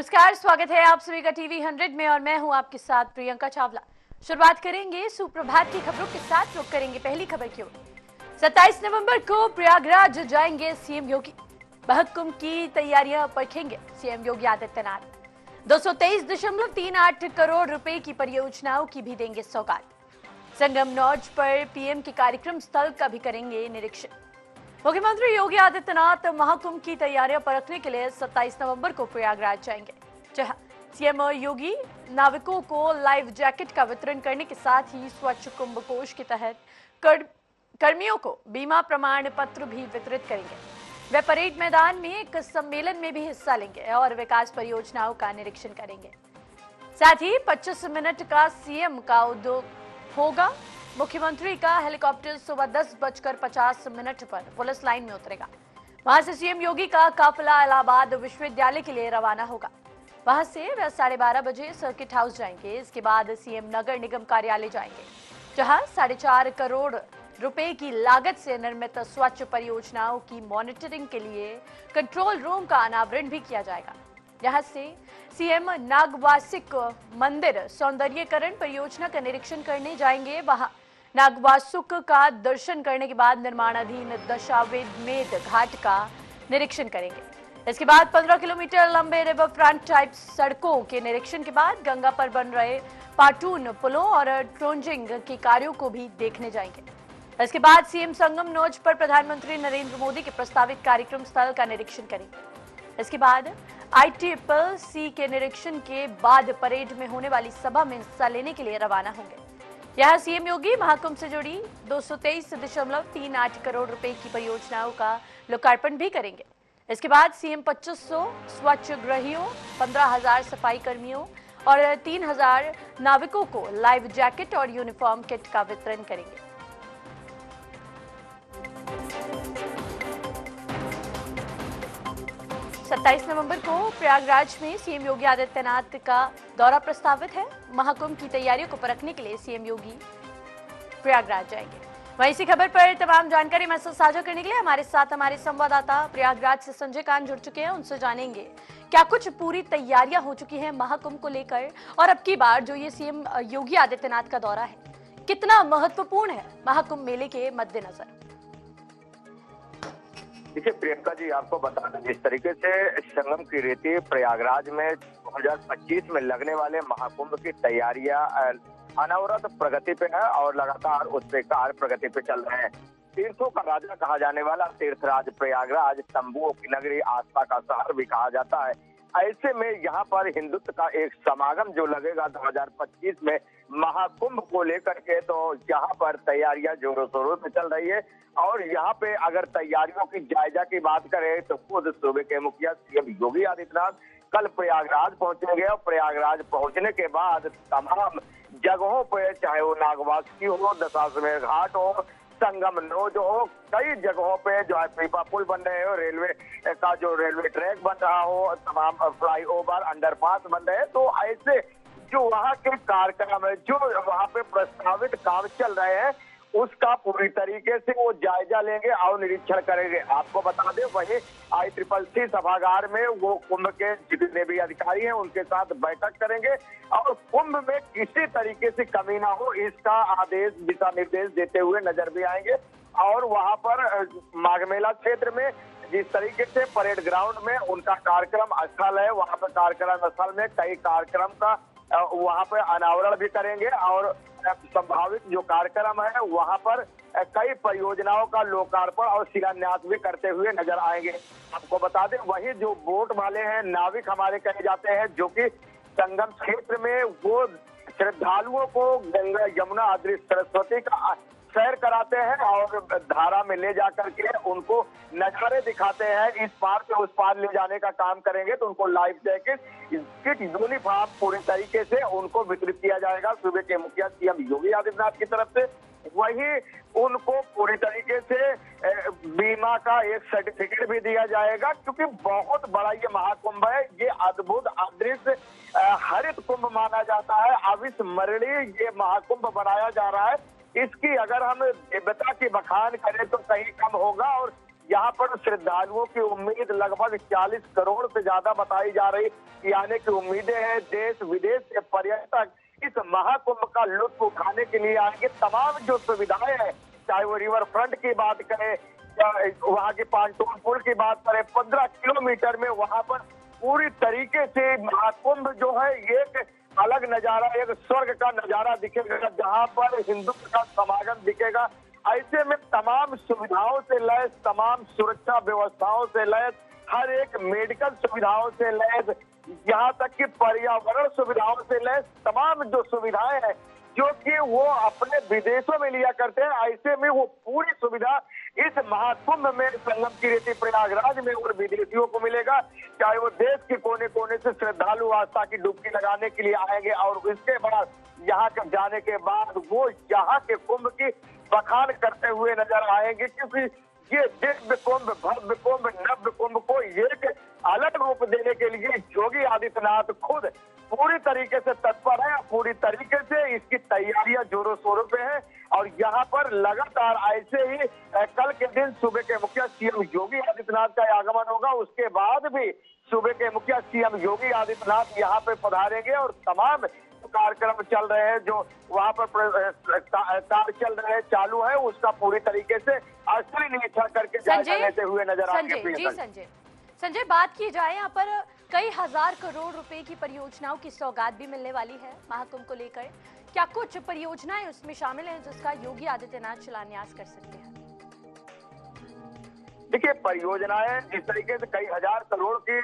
नमस्कार, स्वागत है आप सभी का टीवी 100 में और मैं हूं आपके साथ प्रियंका चावला। शुरुआत करेंगे सुप्रभात की खबरों के साथ। रुक करेंगे पहली खबर की ओर। 27 नवंबर को प्रयागराज जाएंगे सीएम योगी। महाकुंभ की तैयारियां परखेंगे सीएम योगी आदित्यनाथ। 223.38 करोड़ रुपए की परियोजनाओं की भी देंगे सौगात। संगम लॉज पर पीएम के कार्यक्रम स्थल का भी करेंगे निरीक्षण। मुख्यमंत्री योगी आदित्यनाथ महाकुंभ की तैयारियां परखने के लिए 27 नवंबर को प्रयागराज जाएंगे, जहां सीएम योगी नाविकों को लाइव जैकेट का वितरण करने के साथ ही स्वच्छ कुंभ कोष के तहत कर्मियों को बीमा प्रमाण पत्र भी वितरित करेंगे। वे परेड मैदान में एक सम्मेलन में भी हिस्सा लेंगे और विकास परियोजनाओं का निरीक्षण करेंगे। साथ ही 25 मिनट का सीएम का उद्योग होगा। मुख्यमंत्री का हेलीकॉप्टर सुबह 10:50 पर पुलिस लाइन में उतरेगा। वहां से सीएम योगी का काफिला इलाहाबाद विश्वविद्यालय के लिए रवाना होगा। वहां से वे 12:30 बजे सर्किट हाउस जाएंगे। इसके बाद सीएम नगर निगम कार्यालय जाएंगे, जहां 4.5 करोड़ रुपए की लागत से निर्मित स्वच्छ परियोजनाओं की मॉनिटरिंग के लिए कंट्रोल रूम का अनावरण भी किया जाएगा। यहां से सीएम नागवासिक मंदिर सौंदर्यीकरण परियोजना का निरीक्षण करने जाएंगे। वहां नागवासुक का दर्शन करने के बाद निर्माणाधीन दशाश्वमेध घाट का निरीक्षण करेंगे। इसके बाद 15 किलोमीटर लंबे रिवर फ्रंट टाइप सड़कों के निरीक्षण के बाद गंगा पर बन रहे पाटून पुलों और ट्रोंजिंग के कार्यों को भी देखने जाएंगे। इसके बाद सीएम संगम लॉज पर प्रधानमंत्री नरेंद्र मोदी के प्रस्तावित कार्यक्रम स्थल का निरीक्षण करेंगे। इसके बाद ITPC के निरीक्षण के बाद परेड में होने वाली सभा में हिस्सा लेने के लिए रवाना होंगे। यहां सीएम योगी महाकुंभ से जुड़ी 223.38 करोड़ रुपए की परियोजनाओं का लोकार्पण भी करेंगे। इसके बाद सीएम 2500 स्वच्छग्रहियों, 15,000 सफाई कर्मियों और 3,000 नाविकों को लाइव जैकेट और यूनिफॉर्म किट का वितरण करेंगे। 27 नवंबर को प्रयागराज में सीएम योगी आदित्यनाथ का दौरा प्रस्तावित है। महाकुंभ की तैयारियों को परखने के लिए सीएम योगी प्रयागराज जाएंगे। वहीं इसी खबर पर तमाम जानकारी हमारे साथ साझा करने के लिए हमारे साथ हमारे संवाददाता प्रयागराज से संजय कांत जुड़ चुके हैं। उनसे जानेंगे क्या कुछ पूरी तैयारियां हो चुकी हैं महाकुंभ को लेकर, और अब की बार जो ये सीएम योगी आदित्यनाथ का दौरा है कितना महत्वपूर्ण है महाकुंभ मेले के मद्देनजर। देखिए प्रियंका जी, आपको बता दें जिस तरीके से संगम की रीति प्रयागराज में 2025 में लगने वाले महाकुंभ की तैयारियां अनवरत प्रगति पे है और लगातार उस पे कार्य प्रगति पे चल रहे हैं। तीर्थों का राजा कहा जाने वाला तीर्थराज प्रयागराज तंबुओं की नगरी, आस्था का शहर भी कहा जाता है। ऐसे में यहाँ पर हिंदुत्व का एक समागम जो लगेगा 2025 में महाकुंभ को लेकर के, तो यहाँ पर तैयारियां जोरों शोरों से चल रही है। और यहाँ पे अगर तैयारियों की जायजा की बात करें तो खुद सूबे के मुखिया सीएम योगी आदित्यनाथ कल प्रयागराज पहुंचेंगे और प्रयागराज पहुंचने के बाद तमाम जगहों पे, चाहे वो नागवासुकी हो, दशाश्वमेध घाट हो, संगम लॉज हो, कई जगहों पे जो है पीपा पुल बन रहे हो, रेलवे का जो रेलवे ट्रैक बन रहा हो, तमाम फ्लाईओवर अंडरपास बन रहे हैं। तो ऐसे जो वहाँ के कार्यक्रम है, जो वहाँ पे प्रस्तावित काम चल रहे हैं, उसका पूरी तरीके से वो जायजा लेंगे और निरीक्षण करेंगे। आपको बता दें वही ICCC सभागार में वो कुंभ के जितने भी अधिकारी हैं उनके साथ बैठक करेंगे और कुंभ में किसी तरीके से कमी ना हो इसका आदेश, दिशा निर्देश देते हुए नजर भी आएंगे। और वहां पर माघ मेला क्षेत्र में जिस तरीके से परेड ग्राउंड में उनका कार्यक्रम स्थल है, वहां पर कार्यक्रम स्थल में कई कार्यक्रम का वहां पर अनावरण भी करेंगे और संभावित जो कार्यक्रम है वहां पर कई परियोजनाओं का लोकार्पण और शिलान्यास भी करते हुए नजर आएंगे। आपको बता दें वही जो बोट वाले हैं, नाविक हमारे कहे जाते हैं, जो कि संगम क्षेत्र में वो श्रद्धालुओं को गंगा, यमुना, अदृश्य सरस्वती का सैर कराते हैं और धारा में ले जाकर के उनको नजारे दिखाते हैं। इस पार से उस पार ले जाने का काम करेंगे तो उनको लाइफ जैकेट, किट, यूनिफॉर्म पूरी तरीके से उनको वितरित किया जाएगा सूबे के मुखिया सीएम योगी आदित्यनाथ की तरफ से। वही उनको पूरी तरीके से बीमा का एक सर्टिफिकेट भी दिया जाएगा, क्योंकि बहुत बड़ा ये महाकुंभ है। ये अद्भुत अदृश्य हरित कुंभ माना जाता है, अविस्मरणीय ये महाकुंभ बनाया जा रहा है। इसकी अगर हम दिव्यता की बखान करें तो कहीं कम होगा और यहाँ पर श्रद्धालुओं की उम्मीद लगभग 40 करोड़ से ज्यादा बताई जा रही कि आने की उम्मीदें हैं। देश विदेश से पर्यटक इस महाकुंभ का लुत्फ उठाने के लिए आएंगे। तमाम जो सुविधाएं हैं, चाहे वो रिवर फ्रंट की बात करें या वहाँ के पांटून पुल की बात करें, 15 किलोमीटर में वहाँ पर पूरी तरीके से महाकुंभ जो है एक अलग नजारा, एक स्वर्ग का नजारा दिखेगा, जहाँ पर हिंदू का समागम दिखेगा। ऐसे में तमाम सुविधाओं से लैस, तमाम सुरक्षा व्यवस्थाओं से लैस, हर एक मेडिकल सुविधाओं से लैस, यहाँ तक कि पर्यावरण सुविधाओं से लैस तमाम जो सुविधाएं हैं जो कि वो अपने विदेशों में लिया करते हैं, ऐसे में वो पूरी सुविधा इस महाकुंभ में संगम की रेती प्रयागराज में और विदेशियों को मिलेगा। चाहे वो देश के कोने कोने से श्रद्धालु आस्था की डुबकी लगाने के लिए आएंगे और इसके बाद यहाँ के जाने के बाद वो यहाँ के कुंभ की बखान करते हुए नजर आएंगे, क्योंकि ये दिव्य कुंभ, भव्य कुंभ, नव्य कुंभ को एक अलग रूप देने के लिए योगी आदित्यनाथ खुद पूरी तरीके से तत्पर है। पूरी तरीके से इसकी तैयारियां जोरों शोरों पे है और यहाँ पर लगातार ऐसे ही कल के दिन सुबह के मुखिया सीएम योगी आदित्यनाथ का आगमन होगा। उसके बाद भी सुबह के मुखिया सीएम योगी आदित्यनाथ यहाँ पे पधारेंगे और तमाम कार्यक्रम चल रहे हैं जो वहाँ पर कार्य चल रहे हैं, चालू है, उसका पूरी तरीके से असली निरीक्षण करके जायजा लेते हुए नजर आएंगे। संजय, बात की जाए यहाँ पर कई हजार करोड़ रुपए की परियोजनाओं की सौगात भी मिलने वाली है महाकुंभ को लेकर। क्या कुछ परियोजनाएं उसमें शामिल हैं जिसका योगी आदित्यनाथ शिलान्यास कर सकते हैं? देखिए, परियोजनाएं जिस तरीके से कई हजार करोड़ की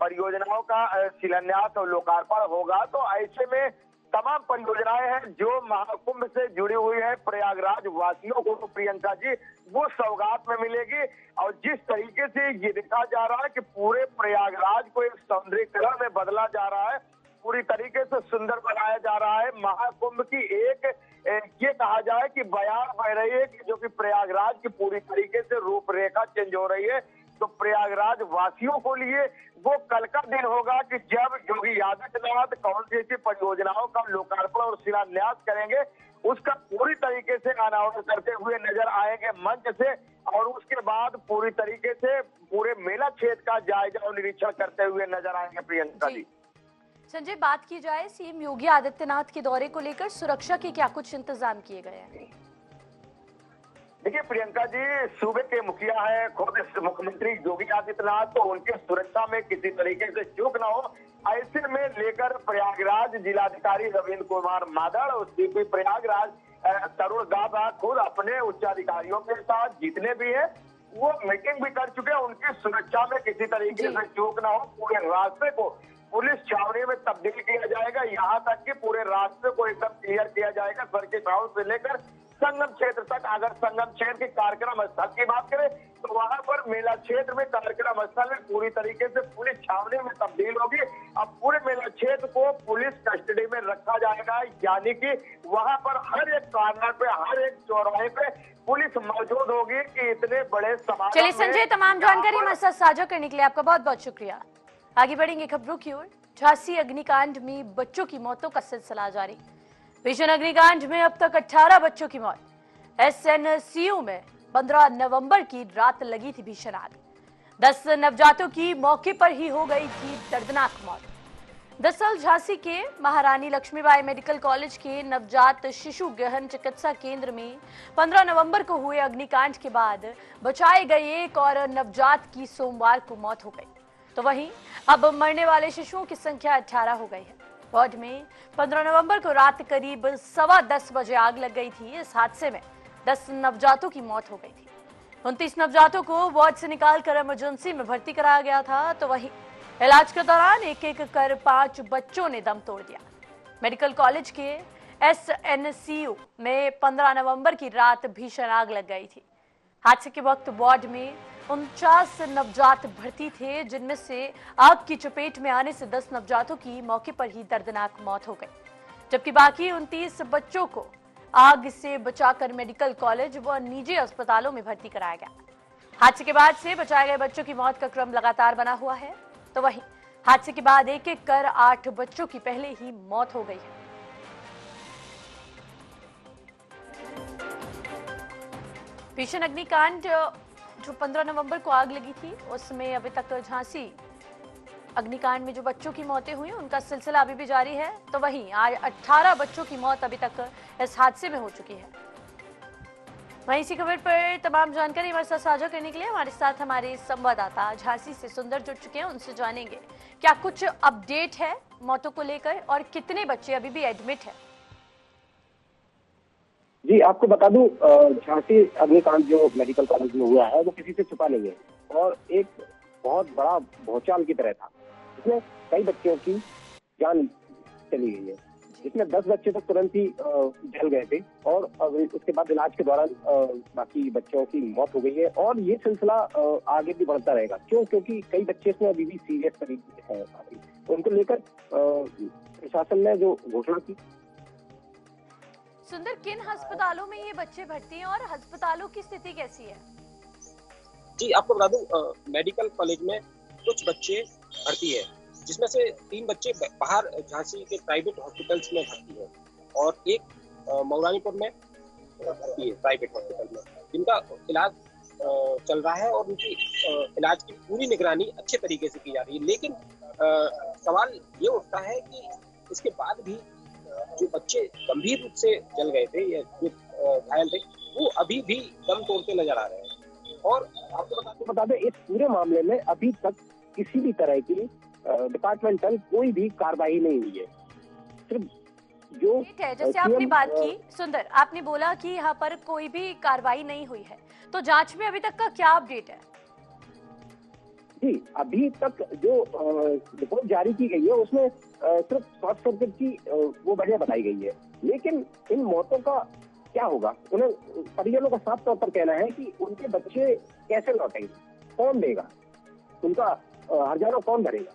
परियोजनाओं का शिलान्यास और लोकार्पण होगा, तो ऐसे में तमाम परियोजनाएं हैं जो महाकुंभ से जुड़ी हुई है प्रयागराज वासियों को, प्रियंका जी, वो सौगात में मिलेगी। और जिस तरीके से ये देखा जा रहा है कि पूरे प्रयागराज को एक सौंदर्यीकरण में बदला जा रहा है, पूरी तरीके से सुंदर बनाया जा रहा है। महाकुंभ की एक ये कहा जाए कि बयान बह रही है कि जो कि प्रयागराज की पूरी तरीके से रूपरेखा चेंज हो रही है। तो प्रयागराज वासियों को लिए वो कल का दिन होगा कि जब योगी आदित्यनाथ कौन सी ऐसी परियोजनाओं का लोकार्पण और शिलान्यास करेंगे, उसका पूरी तरीके से अनावरण करते हुए नजर आएंगे मंच से और उसके बाद पूरी तरीके से पूरे मेला क्षेत्र का जायजा और निरीक्षण करते हुए नजर आएंगे। प्रियंका जी, संजय, बात की जाए सीएम योगी आदित्यनाथ के दौरे को लेकर सुरक्षा के क्या कुछ इंतजाम किए गए हैं? देखिए प्रियंका जी, सूबे के मुखिया है खुद मुख्यमंत्री योगी आदित्यनाथ, तो उनकी सुरक्षा में किसी तरीके से चूक ना हो, ऐसे में लेकर प्रयागराज जिलाधिकारी रविंद्र कुमार मादड़ और सीपी प्रयागराज तरुण गाबा खुद अपने उच्चाधिकारियों के साथ जितने भी हैं वो मीटिंग भी कर चुके हैं। उनकी सुरक्षा में किसी तरीके से चूक ना हो, पूरे रास्ते को पुलिस छावनी में तब्दील किया जाएगा। यहाँ तक कि पूरे रास्ते को एकदम क्लियर किया जाएगा, सर्किट हाउस से लेकर संगम क्षेत्र तक। अगर संगम क्षेत्र के कार्यक्रम स्थल की बात करें तो वहां पर मेला क्षेत्र में कार्यक्रम स्थल में पूरी तरीके से पुलिस छावनी में तब्दील होगी। अब पूरे मेला क्षेत्र को पुलिस कस्टडी में रखा जाएगा, यानी कि वहां पर हर एक कॉर्नर पे, हर एक चौराहे पे पुलिस मौजूद होगी कि इतने बड़े समारोह। चलिए संजय, तमाम जानकारी हमारे साथ साझा करने के लिए आपका बहुत बहुत शुक्रिया। आगे बढ़ेंगे खबरों की ओर। झांसी अग्निकांड में बच्चों की मौतों का सिलसिला जारी। भीषण अग्निकांड में अब तक 18 बच्चों की मौत। एसएनसीयू में 15 नवंबर की रात लगी थी भीषण आग। 10 नवजातों की मौके पर ही हो गई थी दर्दनाक मौत। दरअसल झांसी के महारानी लक्ष्मीबाई मेडिकल कॉलेज के नवजात शिशु गहन चिकित्सा केंद्र में 15 नवंबर को हुए अग्निकांड के बाद बचाए गए एक और नवजात की सोमवार को मौत हो गई। तो वहीं अब मरने वाले शिशुओं की संख्या 18 हो गई है। वार्ड में 15 नवंबर को रात करीब 10:15 बजे आग लग गई थी। इस हादसे में 10 नवजातों की मौत हो गई थी। 29 नवजातों को वार्ड से निकालकर इमरजेंसी में भर्ती कराया गया था। तो वहीं इलाज के दौरान एक एक कर 5 बच्चों ने दम तोड़ दिया। मेडिकल कॉलेज के एसएनसीयू में 15 नवंबर की रात भीषण आग लग गई थी। हादसे के वक्त वार्ड में 49 नवजात भर्ती थे, जिनमें से आग की चपेट में आने से 10 नवजातों की मौके पर ही दर्दनाक मौत हो गई, जबकि बाकी 29 बच्चों को आग से बचाकर मेडिकल कॉलेज व निजी अस्पतालों में भर्ती कराया गया। हादसे के बाद से बचाए गए बच्चों की मौत का क्रम लगातार बना हुआ है। तो वहीं हादसे के बाद एक एक कर 8 बच्चों की पहले ही मौत हो गई है। भीषण अग्निकांड जो 15 नवंबर को आग लगी थी, उसमें अभी तक झांसी अग्निकांड में जो बच्चों की मौतें हुई उनका सिलसिला अभी भी जारी है। तो वहीं आज 18 बच्चों की मौत अभी तक इस हादसे में हो चुकी है। वहीं इसी खबर पर तमाम जानकारी हमारे साथ साझा करने के लिए हमारे साथ हमारे संवाददाता झांसी से सुंदर जुड़ चुके हैं। उनसे जानेंगे क्या कुछ अपडेट है मौतों को लेकर और कितने बच्चे अभी भी एडमिट है। जी, आपको बता दूं, झांसी अग्निकांड जो मेडिकल कॉलेज में हुआ है वो किसी से छुपा नहीं है और एक बहुत बड़ा भूचाल की तरह था। इसमें कई बच्चों की जान चली गई है, जिसमें 10 बच्चे तो तुरंत ही जल गए थे और उसके बाद इलाज के दौरान बाकी बच्चों की मौत हो गई है और ये सिलसिला आगे भी बढ़ता रहेगा। क्योंकि कई बच्चे इसमें अभी भी सीरियस तरीके हैं, उनको लेकर प्रशासन ने जो घोषणा की। सुंदर, किन अस्पतालों में ये बच्चे भर्ती हैं और अस्पतालों की स्थिति कैसी है? जी, आपको बता दूं, मेडिकल कॉलेज में कुछ बच्चे भर्ती है, जिसमें से 3 बच्चे बाहर झांसी के प्राइवेट हॉस्पिटल्स में भर्ती है और एक मऊरानीपुर में भर्ती है प्राइवेट हॉस्पिटल में, जिनका इलाज चल रहा है और उनकी इलाज की पूरी निगरानी अच्छे तरीके से की जा रही है। लेकिन सवाल ये उठता है कि इसके बाद भी जो बच्चे गंभीर रूप से जल गए थे या जो घायल थे, वो अभी भी दम तोड़ते नजर आ रहे हैं। और आपको बता दें, इस पूरे मामले में अभी तक किसी भी तरह की डिपार्टमेंटल कोई भी कार्रवाई नहीं हुई है। सिर्फ जो ठीक है, जैसे आपने बात की सुंदर, आपने बोला कि यहाँ पर कोई भी कार्रवाई नहीं हुई है, तो जांच में अभी तक का क्या अपडेट है? जी, अभी तक जो रिपोर्ट जारी की गई है उसमें सिर्फ शॉर्ट सर्किट की वो वजह बताई गई है। लेकिन इन मौतों का क्या होगा, उन्हें परिजनों का साफ तौर पर कहना है कि उनके बच्चे कैसे लौटेंगे, कौन देगा, उनका हर्जाना कौन भरेगा,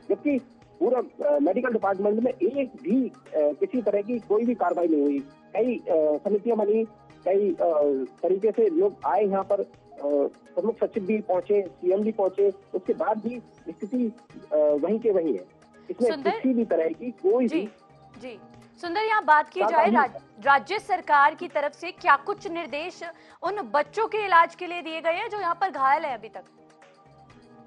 जबकि पूरा मेडिकल डिपार्टमेंट में एक भी किसी तरह की कोई भी कार्रवाई नहीं हुई। कई समितियां बनी, कई तरीके से लोग आए यहाँ पर, प्रमुख सचिव भी पहुंचे, सीएम भी पहुंचे, उसके बाद भी स्थिति वहीं के वहीं है। इसमें किसी भी तरह की कोई भी जी सुंदर, यहाँ बात की जाए राज्य सरकार की तरफ से क्या कुछ निर्देश उन बच्चों के इलाज के लिए दिए गए हैं जो यहाँ पर घायल है अभी तक?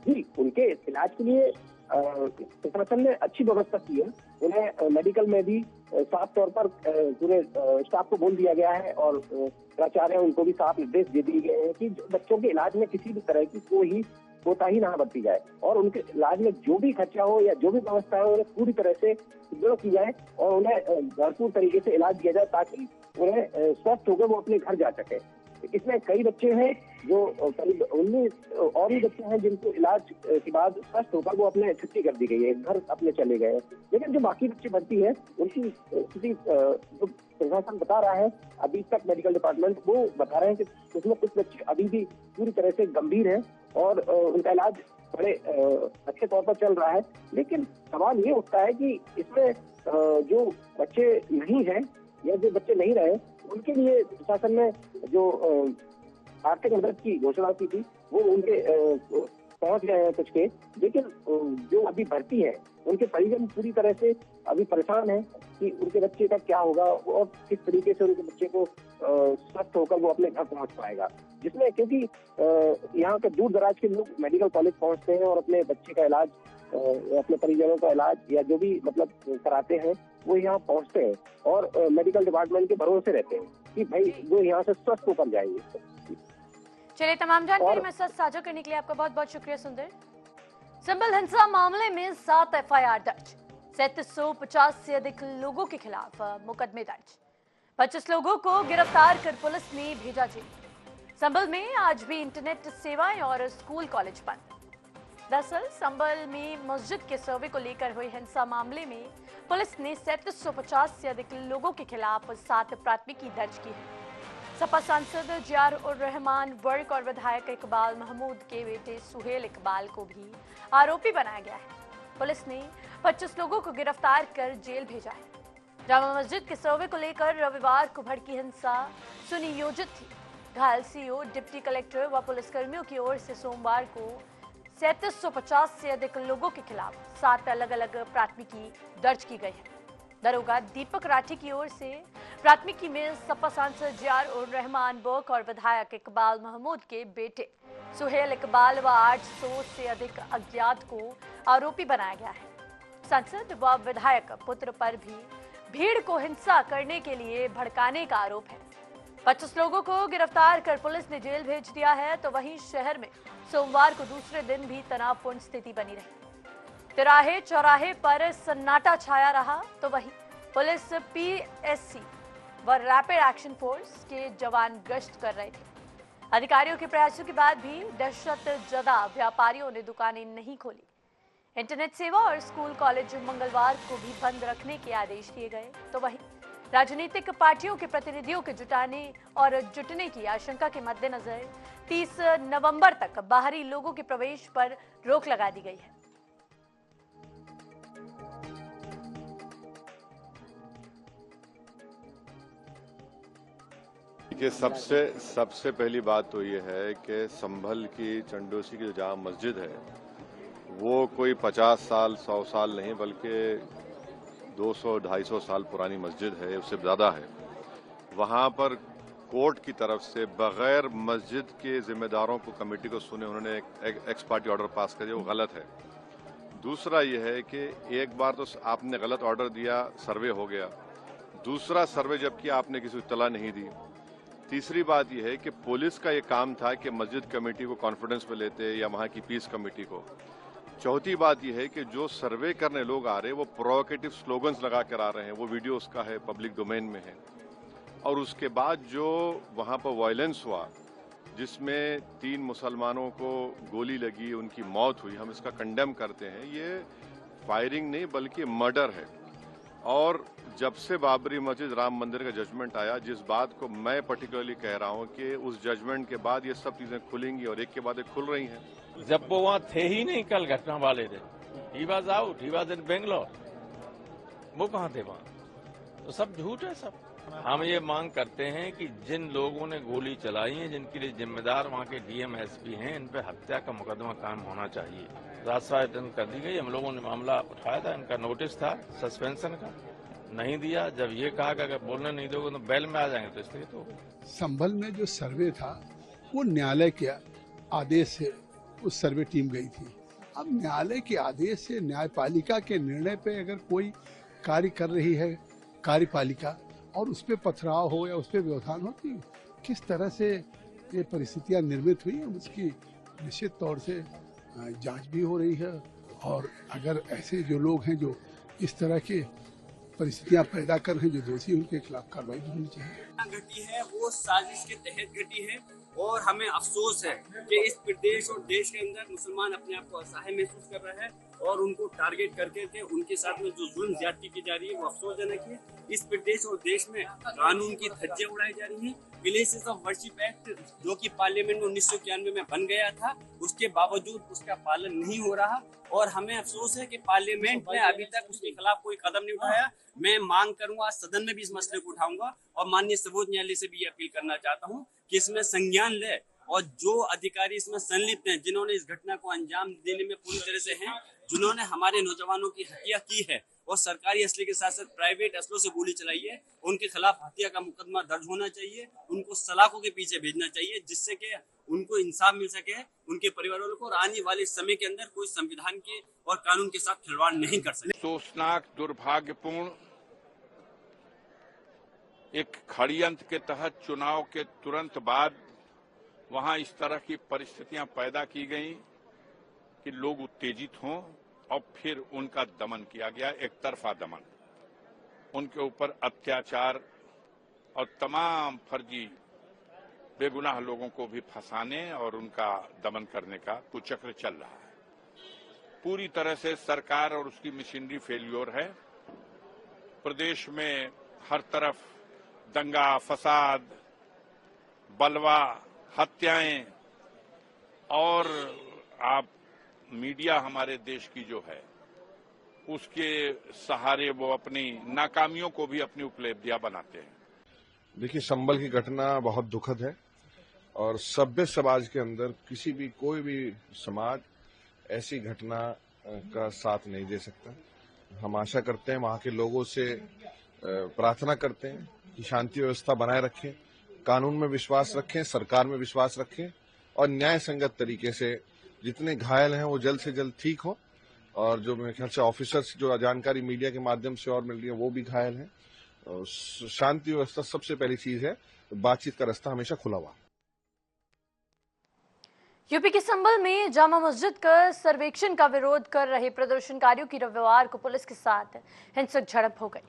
जी, उनके इलाज के लिए प्रशासन ने अच्छी व्यवस्था की है। उन्हें मेडिकल में भी साफ तौर पर पूरे स्टाफ को बोल दिया गया है और प्राचार्य उनको भी साफ निर्देश दे दिए गए हैं कि बच्चों के इलाज में किसी भी तरह की कोई कोताही ना बरती जाए और उनके इलाज में जो भी खर्चा हो या जो भी व्यवस्था हो उन्हें पूरी तरह से सुदृढ़ की जाए और उन्हें भरपूर तरीके से इलाज दिया जाए ताकि उन्हें स्वस्थ होकर वो अपने घर जा सके। इसमें कई बच्चे हैं जो करीब 19 और भी बच्चे हैं जिनको इलाज के बाद स्वस्थ होकर वो अपने छुट्टी कर दी गई है, घर अपने चले गए हैं। लेकिन जो बाकी बच्चे भर्ती हैं उनकी स्थिति जो प्रशासन बता रहा है, अभी तक मेडिकल डिपार्टमेंट वो बता रहे हैं कि उसमें कुछ बच्चे अभी भी पूरी तरह से गंभीर हैं और उनका इलाज बड़े अच्छे तौर पर चल रहा है। लेकिन सवाल ये उठता है कि इसमें जो बच्चे नहीं हैं या जो बच्चे नहीं रहे उनके लिए प्रशासन ने जो आर्थिक मदद की घोषणा की थी वो उनके पहुंच गए हैं कुछ के, लेकिन जो अभी भर्ती है उनके परिजन पूरी तरह से अभी परेशान हैं कि उनके बच्चे का क्या होगा और किस तरीके से उनके बच्चे को स्वस्थ होकर वो अपने घर पहुंच पाएगा। जिसमें क्योंकि यहाँ के दूर दराज के लोग मेडिकल कॉलेज पहुंचते हैं और अपने बच्चे का इलाज, अपने परिजनों का इलाज या जो भी मतलब कराते हैं वो यहाँ पहुंचते हैं और मेडिकल डिपार्टमेंट के भरोसे रहते हैं कि भाई वो यहाँ से स्वस्थ होकर जाएंगे। चलिए, तमाम जानकारी मेरे साथ साझा करने के लिए आपका बहुत बहुत शुक्रिया सुंदर। संबल हिंसा मामले में 7 एफआईआर दर्ज, 3750 से अधिक लोगों के खिलाफ मुकदमे दर्ज, 25 लोगों को गिरफ्तार कर पुलिस ने भेजा जेल। संबल में आज भी इंटरनेट सेवाएं और स्कूल कॉलेज बंद। दरअसल संबल में मस्जिद के सर्वे को लेकर हुई हिंसा मामले में पुलिस ने 3750 से अधिक लोगों के खिलाफ 7 प्राथमिकी दर्ज की है। सपा सांसद जियार उर रहमान वर्क और विधायक इकबाल महमूद के बेटे सुहेल इकबाल को भी आरोपी बनाया गया है। पुलिस ने 25 लोगों को गिरफ्तार कर जेल भेजा है। जामा मस्जिद के सर्वे को लेकर रविवार को भड़की हिंसा सुनियोजित थी। घायल सीओ, डिप्टी कलेक्टर व पुलिसकर्मियों की ओर से सोमवार को 3750 से अधिक लोगों के खिलाफ 7 अलग अलग प्राथमिकी दर्ज की गई है। दरोगा दीपक राठी की ओर से प्राथमिकी में सपा सांसद JR उर रहमान बुक और विधायक इकबाल महमूद के बेटे सुहेल इकबाल व 800 से अधिक अज्ञात को आरोपी बनाया गया है। सांसद व विधायक पुत्र पर भी भीड़ को हिंसा करने के लिए भड़काने का आरोप है। 25 लोगों को गिरफ्तार कर पुलिस ने जेल भेज दिया है। तो वहीं शहर में सोमवार को दूसरे दिन भी तनावपूर्ण स्थिति बनी रही। तिराहे चौराहे पर सन्नाटा छाया रहा। तो वहीं पुलिस, PSC व रैपिड एक्शन फोर्स के जवान गश्त कर रहे थे। अधिकारियों के प्रयासों के बाद भी दहशतजदा व्यापारियों ने दुकानें नहीं खोली। इंटरनेट सेवा और स्कूल कॉलेज मंगलवार को भी बंद रखने के आदेश दिए गए। तो वहीं राजनीतिक पार्टियों के प्रतिनिधियों के जुटने की आशंका के मद्देनजर 30 नवंबर तक बाहरी लोगों के प्रवेश पर रोक लगा दी गई है। कि सबसे पहली बात तो ये है कि संभल की चंडोसी की जहाँ मस्जिद है वो कोई 50 साल 100 साल नहीं बल्कि 200-250 साल पुरानी मस्जिद है, उससे ज़्यादा है। वहाँ पर कोर्ट की तरफ से बगैर मस्जिद के जिम्मेदारों को कमेटी को सुने उन्होंने एक एक्स पार्टी ऑर्डर पास कर दिया, वो गलत है। दूसरा ये है कि एक बार तो आपने गलत ऑर्डर दिया, सर्वे हो गया। दूसरा सर्वे जब किया आपने किसी को इत्तला नहीं दी। तीसरी बात यह है कि पुलिस का ये काम था कि मस्जिद कमेटी को कॉन्फिडेंस में लेते या वहाँ की पीस कमेटी को। चौथी बात यह है कि जो सर्वे करने लोग आ रहे हैं वो प्रोवोकेटिव स्लोगन्स लगा कर आ रहे हैं, वो वीडियो उसका है, पब्लिक डोमेन में है। और उसके बाद जो वहाँ पर वायलेंस हुआ जिसमें 3 मुसलमानों को गोली लगी, उनकी मौत हुई, हम इसका कंडेम करते हैं। ये फायरिंग नहीं बल्कि मर्डर है। और जब से बाबरी मस्जिद राम मंदिर का जजमेंट आया, जिस बात को मैं पर्टिकुलरली कह रहा हूँ कि उस जजमेंट के बाद ये सब चीजें खुलेंगी और एक के बाद एक खुल रही हैं। जब वो वहाँ थे ही नहीं कल घटना वाले दिन, he was out, he was in Bangalore, वो कहाँ थे वहाँ? तो सब झूठ है सब। हम ये मांग करते हैं कि जिन लोगों ने गोली चलाई है, जिनके लिए जिम्मेदार वहाँ के DM SP हैं, इन पे हत्या का मुकदमा कायम होना चाहिए। राजसायन कर दी गई। हम लोगों ने मामला उठाया था, इनका नोटिस था सस्पेंशन का, नहीं दिया। जब ये कहा कि अगर बोलने नहीं दोगे तो बेल में आ जाएंगे, तो इसलिए तो संभल में जो सर्वे था वो न्यायालय के आदेश से उस सर्वे टीम गई थी। अब न्यायालय के आदेश से न्यायपालिका के निर्णय पे अगर कोई कार्य कर रही है कार्यपालिका और उस पर पथराव हो या उस पर व्यवधान हो, तो किस तरह से ये परिस्थितियां निर्मित हुई है उसकी निश्चित तौर से जांच भी हो रही है। और अगर ऐसे जो लोग हैं जो इस तरह के परिस्थितियां पैदा कर रहे हैं, जो दोषी, उनके खिलाफ कार्रवाई भी होनी चाहिए। घटी है वो साजिश के तहत घटी है और हमें अफसोस है कि इस प्रदेश और देश के अंदर मुसलमान अपने आप को असहाय महसूस कर रहे हैं और उनको टारगेट करके उनके साथ में जो जुल्म ज्यादती की जा रही है वो अफसोसजनक है। इस प्रदेश और देश में कानून की धज्जियां उड़ाई जा रही हैं। प्लेसेस ऑफ वर्शिप एक्ट जो कि पार्लियामेंट में 1991 में बन गया था, उसके बावजूद उसका पालन नहीं हो रहा और हमें अफसोस है कि पार्लियामेंट ने अभी तक उसके खिलाफ कोई कदम नहीं उठाया। मैं मांग करूंगा, सदन में भी इस मसले को उठाऊंगा और माननीय सर्वोच्च न्यायालय से भी अपील करना चाहता हूं कि इसमें संज्ञान ले और जो अधिकारी इसमें संलिप्त हैं, जिन्होंने इस घटना को अंजाम देने में पूरी तरह से हैं, जिन्होंने हमारे नौजवानों की हत्या की है और सरकारी असले के साथ साथ प्राइवेट असलों से गोली चलाई है, उनके खिलाफ हत्या का मुकदमा दर्ज होना चाहिए। उनको सलाखों के पीछे भेजना चाहिए जिससे कि उनको इंसाफ मिल सके, उनके परिवार वालों को, और आने वाले समय के अंदर कोई संविधान के और कानून के साथ खिलवाड़ नहीं कर सके। सोचनाक, दुर्भाग्यपूर्ण एक षड्यंत्र के तहत चुनाव के तुरंत बाद वहां इस तरह की परिस्थितियां पैदा की गई कि लोग उत्तेजित हों और फिर उनका दमन किया गया, एक तरफा दमन। उनके ऊपर अत्याचार और तमाम फर्जी बेगुनाह लोगों को भी फंसाने और उनका दमन करने का कुचक्र चल रहा है। पूरी तरह से सरकार और उसकी मशीनरी फेल्योर है। प्रदेश में हर तरफ दंगा, फसाद, बलवा, हत्याएं और आप मीडिया हमारे देश की जो है उसके सहारे वो अपनी नाकामियों को भी अपनी उपलब्धियां बनाते हैं। देखिए, संभल की घटना बहुत दुखद है और सभ्य समाज के अंदर कोई भी समाज ऐसी घटना का साथ नहीं दे सकता। हम आशा करते हैं, वहाँ के लोगों से प्रार्थना करते हैं कि शांति व्यवस्था बनाए रखें, कानून में विश्वास रखें, सरकार में विश्वास रखें और न्याय संगत तरीके से जितने घायल हैं वो जल्द से जल्द ठीक हो। और जो मेरे ख्याल से ऑफिसर्स जो जानकारी मीडिया के माध्यम से और मिल रही है वो भी घायल हैं। शांति व्यवस्था सबसे पहली चीज है, बातचीत का रास्ता हमेशा खुला हुआ। यूपी के संभल में जामा मस्जिद का सर्वेक्षण का विरोध कर रहे प्रदर्शनकारियों की रविवार को पुलिस के साथ हिंसक झड़प हो गई।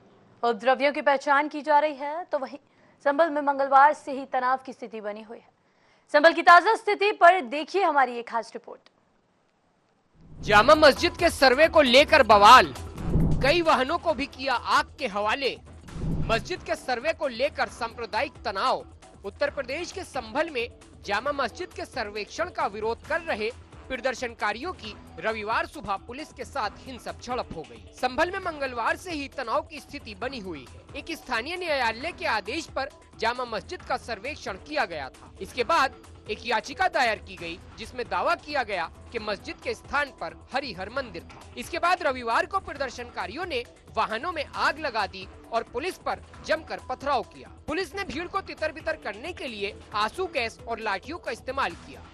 उपद्रवियों की पहचान की जा रही है, तो वहीं संभल में मंगलवार से ही तनाव की स्थिति बनी हुई है। संभल की ताजा स्थिति पर देखिए हमारी एक खास रिपोर्ट। जामा मस्जिद के सर्वे को लेकर बवाल, कई वाहनों को भी किया आग के हवाले। मस्जिद के सर्वे को लेकर सांप्रदायिक तनाव। उत्तर प्रदेश के संभल में जामा मस्जिद के सर्वेक्षण का विरोध कर रहे प्रदर्शनकारियों की रविवार सुबह पुलिस के साथ हिंसक झड़प हो गई। संभल में मंगलवार से ही तनाव की स्थिति बनी हुई है। एक स्थानीय न्यायालय के आदेश पर जामा मस्जिद का सर्वेक्षण किया गया था। इसके बाद एक याचिका दायर की गई, जिसमें दावा किया गया कि मस्जिद के स्थान पर हरिहर मंदिर था। इसके बाद रविवार को प्रदर्शनकारियों ने वाहनों में आग लगा दी और पुलिस पर जमकर पथराव किया। पुलिस ने भीड़ को तितर-बितर करने के लिए आंसू गैस और लाठियों का इस्तेमाल किया।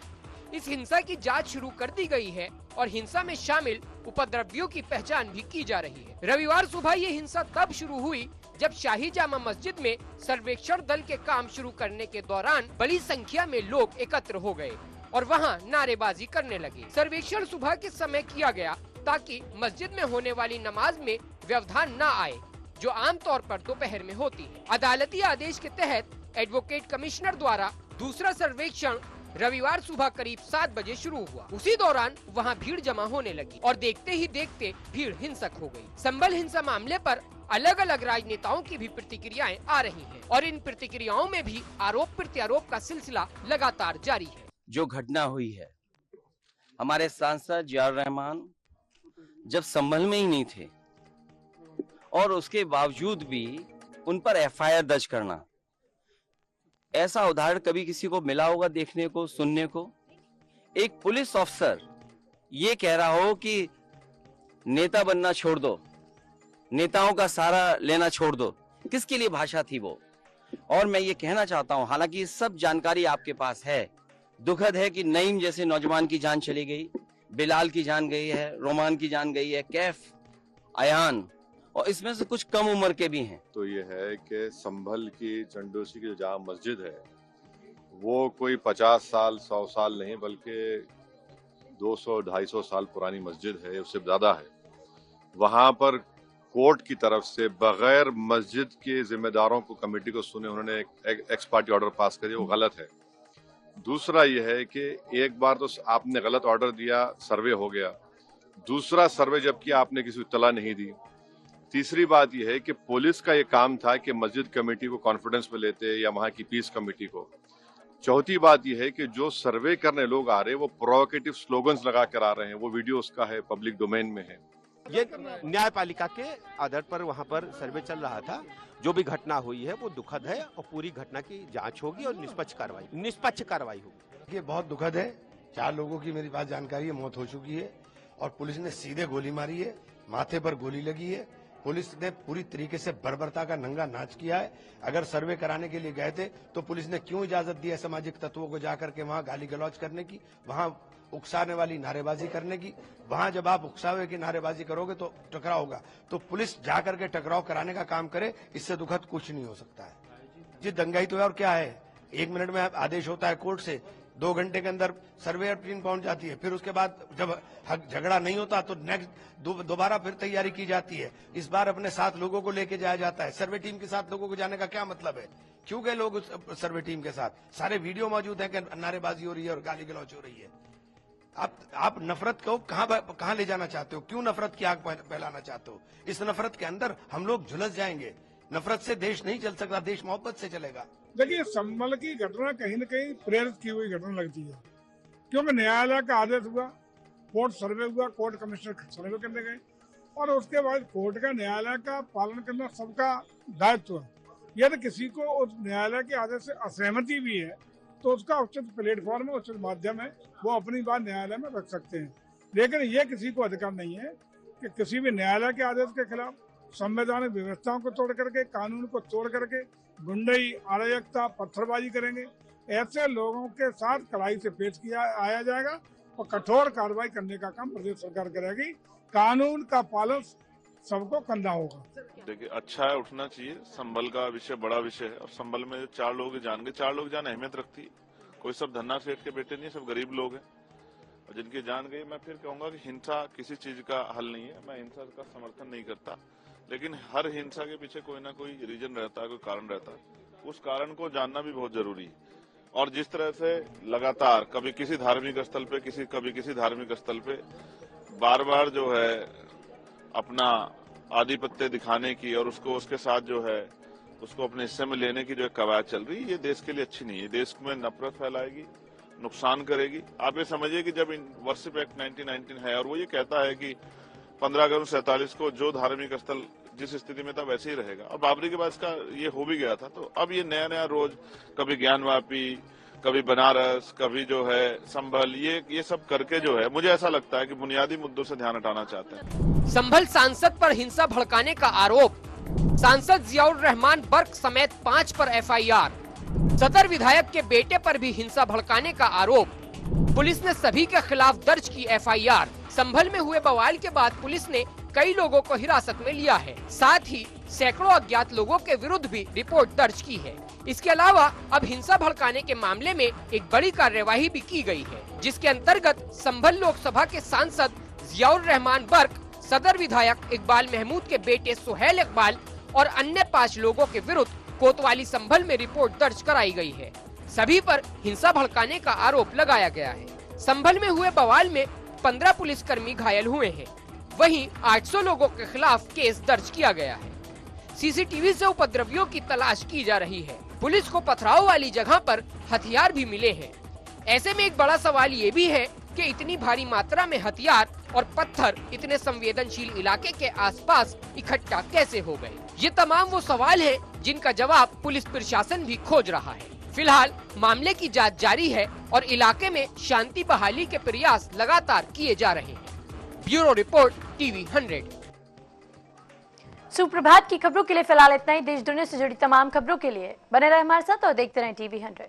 इस हिंसा की जांच शुरू कर दी गई है और हिंसा में शामिल उपद्रवियों की पहचान भी की जा रही है। रविवार सुबह ये हिंसा तब शुरू हुई जब शाही जामा मस्जिद में सर्वेक्षण दल के काम शुरू करने के दौरान बड़ी संख्या में लोग एकत्र हो गए और वहां नारेबाजी करने लगे। सर्वेक्षण सुबह के समय किया गया ताकि मस्जिद में होने वाली नमाज में व्यवधान न आए, जो आमतौर पर दोपहर में होती है। अदालती आदेश के तहत एडवोकेट कमिश्नर द्वारा दूसरा सर्वेक्षण रविवार सुबह करीब 7 बजे शुरू हुआ। उसी दौरान वहां भीड़ जमा होने लगी और देखते ही देखते भीड़ हिंसक हो गई। संभल हिंसा मामले पर अलग अलग राजनेताओं की भी प्रतिक्रियाएं आ रही हैं और इन प्रतिक्रियाओं में भी आरोप प्रत्यारोप का सिलसिला लगातार जारी है। जो घटना हुई है, हमारे सांसद जियाउर रहमान जब संभल में ही नहीं थे और उसके बावजूद भी उन पर एफआईआर दर्ज करना, ऐसा उदाहरण कभी किसी को मिला होगा देखने को, सुनने को? एक पुलिस अफसर ये कह रहा हो कि नेता बनना छोड़ दो, नेताओं का सहारा लेना छोड़ दो, किसके लिए भाषा थी वो? और मैं ये कहना चाहता हूं, हालांकि ये सब जानकारी आपके पास है, दुखद है कि नईम जैसे नौजवान की जान चली गई, बिलाल की जान गई है, रोमान की जान गई है, कैफ, अयान, और इसमें से कुछ कम उम्र के भी हैं। तो ये है कि संभल की चंडोसी की जो जामा मस्जिद है वो कोई 50 साल 100 साल नहीं बल्कि 200-250 साल पुरानी मस्जिद है, उससे ज़्यादा है। वहाँ पर कोर्ट की तरफ से बगैर मस्जिद के जिम्मेदारों को, कमेटी को सुने उन्होंने एक एक्स पार्टी ऑर्डर पास करिए, वो गलत है। दूसरा ये है कि एक बार तो आपने गलत ऑर्डर दिया, सर्वे हो गया, दूसरा सर्वे जब किया आपने किसी को इत्तला नहीं दी। तीसरी बात यह है कि पुलिस का ये काम था कि मस्जिद कमेटी को कॉन्फिडेंस में लेते या वहाँ की पीस कमेटी को। चौथी बात यह है कि जो सर्वे करने लोग आ रहे हैं वो प्रोवोकेटिव स्लोगन्स लगा कर आ रहे हैं, वो वीडियो उसका है, पब्लिक डोमेन में है। ये न्यायपालिका के आधार पर वहाँ पर सर्वे चल रहा था। जो भी घटना हुई है वो दुखद है और पूरी घटना की जांच होगी और निष्पक्ष कार्रवाई होगी। ये बहुत दुखद है। 4 लोगों की मेरे पास जानकारी है मौत हो चुकी है और पुलिस ने सीधे गोली मारी है, माथे पर गोली लगी है। पुलिस ने पूरी तरीके से बर्बरता का नंगा नाच किया है। अगर सर्वे कराने के लिए गए थे तो पुलिस ने क्यों इजाजत दी है सामाजिक तत्वों को जाकर के वहां गाली गलौज करने की, वहां उकसाने वाली नारेबाजी करने की? वहां जब आप उकसावे की नारेबाजी करोगे तो टकराव होगा। तो पुलिस जाकर के टकराव कराने का काम करे, इससे दुखद कुछ नहीं हो सकता है। जी दंगाई तो है और क्या है, 1 मिनट में आदेश होता है कोर्ट से, 2 घंटे के अंदर सर्वेयर टीम पहुंच जाती है, फिर उसके बाद जब झगड़ा नहीं होता तो नेक्स्ट दोबारा फिर तैयारी की जाती है। इस बार अपने साथ लोगों को लेके जाया जाता है। सर्वे टीम के साथ लोगों को जाने का क्या मतलब है? क्यों गए लोग उस सर्वे टीम के साथ? सारे वीडियो मौजूद है कि नारेबाजी हो रही है और गाली गलौज हो रही है। आप नफरत को कहां ले जाना चाहते हो? क्यों नफरत की आग फैलाना चाहते हो? इस नफरत के अंदर हम लोग झुलस जाएंगे। नफरत से देश नहीं चल सकता, देश मोहब्बत से चलेगा। देखिए, संभल की घटना कहीं न कहीं प्रेरित की हुई घटना लगती है, क्योंकि न्यायालय का आदेश हुआ, कोर्ट सर्वे हुआ, कोर्ट कमिश्नर सर्वे करने गए और उसके बाद कोर्ट का, न्यायालय का पालन करना सबका दायित्व है। यदि किसी को उस न्यायालय के आदेश से असहमति भी है तो उसका उचित प्लेटफॉर्म है, उचित माध्यम है, वो अपनी बात न्यायालय में रख सकते हैं। लेकिन ये किसी को अधिकार नहीं है कि किसी भी न्यायालय के आदेश के खिलाफ, संवैधानिक व्यवस्थाओं को तोड़ करके, कानून को तोड़ करके गुंडई, अराजकता, पत्थरबाजी करेंगे, ऐसे लोगों के साथ कड़ाई से पेश किया आया जाएगा और कठोर कार्रवाई करने का काम प्रदेश सरकार करेगी। कानून का पालन सबको करना होगा। देखिए, अच्छा है, उठना चाहिए। संभल का विषय बड़ा विषय है और संभल में जो 4 लोग जान गए, 4 लोग जान अहमियत रखती है। कोई सब धन्ना सेठ के बेटे नहीं है, सब गरीब लोग हैं और जिनकी जान गई। मैं फिर कहूंगा कि हिंसा किसी चीज का हल नहीं है। मैं हिंसा का समर्थन नहीं करता, लेकिन हर हिंसा के पीछे कोई ना कोई रीजन रहता है, कोई कारण रहता है। उस कारण को जानना भी बहुत जरूरी है। और जिस तरह से लगातार कभी किसी धार्मिक स्थल पे, कभी किसी धार्मिक स्थल पे बार बार जो है अपना आधिपत्य दिखाने की और उसके साथ जो है उसको अपने हिस्से में लेने की जो कवायद चल रही है, ये देश के लिए अच्छी नहीं है। देश में नफरत फैलाएगी, नुकसान करेगी। आप ये समझिए कि जब वर्शिप एक्ट 1919 है और वो ये कहता है कि 15 अगस्त 47 को जो धार्मिक स्थल जिस स्थिति में था वैसे ही रहेगा, और बाबरी के बाद इसका ये हो भी गया था। तो अब ये नया रोज कभी ज्ञानवापी, कभी बनारस, कभी जो है संभल, ये सब करके जो है, मुझे ऐसा लगता है कि बुनियादी मुद्दों से ध्यान हटाना चाहते हैं। संभल सांसद पर हिंसा भड़काने का आरोप, सांसद जियाउर रहमान बर्क समेत 5 पर एफआईआर, सदर विधायक के बेटे पर भी हिंसा भड़काने का आरोप, पुलिस ने सभी के खिलाफ दर्ज की एफआईआर। संभल में हुए बवाल के बाद पुलिस ने कई लोगों को हिरासत में लिया है, साथ ही सैकड़ों अज्ञात लोगों के विरुद्ध भी रिपोर्ट दर्ज की है। इसके अलावा अब हिंसा भड़काने के मामले में एक बड़ी कार्यवाही भी की गई है, जिसके अंतर्गत संभल लोकसभा के सांसद जियाउर रहमान बर्क, सदर विधायक इकबाल महमूद के बेटे सुहेल इकबाल और अन्य 5 लोगों के विरुद्ध कोतवाली संभल में रिपोर्ट दर्ज कराई गई है। सभी पर हिंसा भड़काने का आरोप लगाया गया है। संभल में हुए बवाल में 15 पुलिसकर्मी घायल हुए हैं, वहीं 800 लोगों के खिलाफ केस दर्ज किया गया है। सीसीटीवी से उपद्रवियों की तलाश की जा रही है। पुलिस को पथराव वाली जगह पर हथियार भी मिले हैं। ऐसे में एक बड़ा सवाल ये भी है कि इतनी भारी मात्रा में हथियार और पत्थर इतने संवेदनशील इलाके के आसपास इकट्ठा कैसे हो गए। ये तमाम वो सवाल हैं जिनका जवाब पुलिस प्रशासन भी खोज रहा है। फिलहाल मामले की जांच जारी है और इलाके में शांति बहाली के प्रयास लगातार किए जा रहे हैं। Bureau report TV 100। सुप्रभात की खबरों के लिए फिलहाल इतना ही। देश दुनिया से जुड़ी तमाम खबरों के लिए बने रहे हमारे साथ और देखते रहें टीवी 100।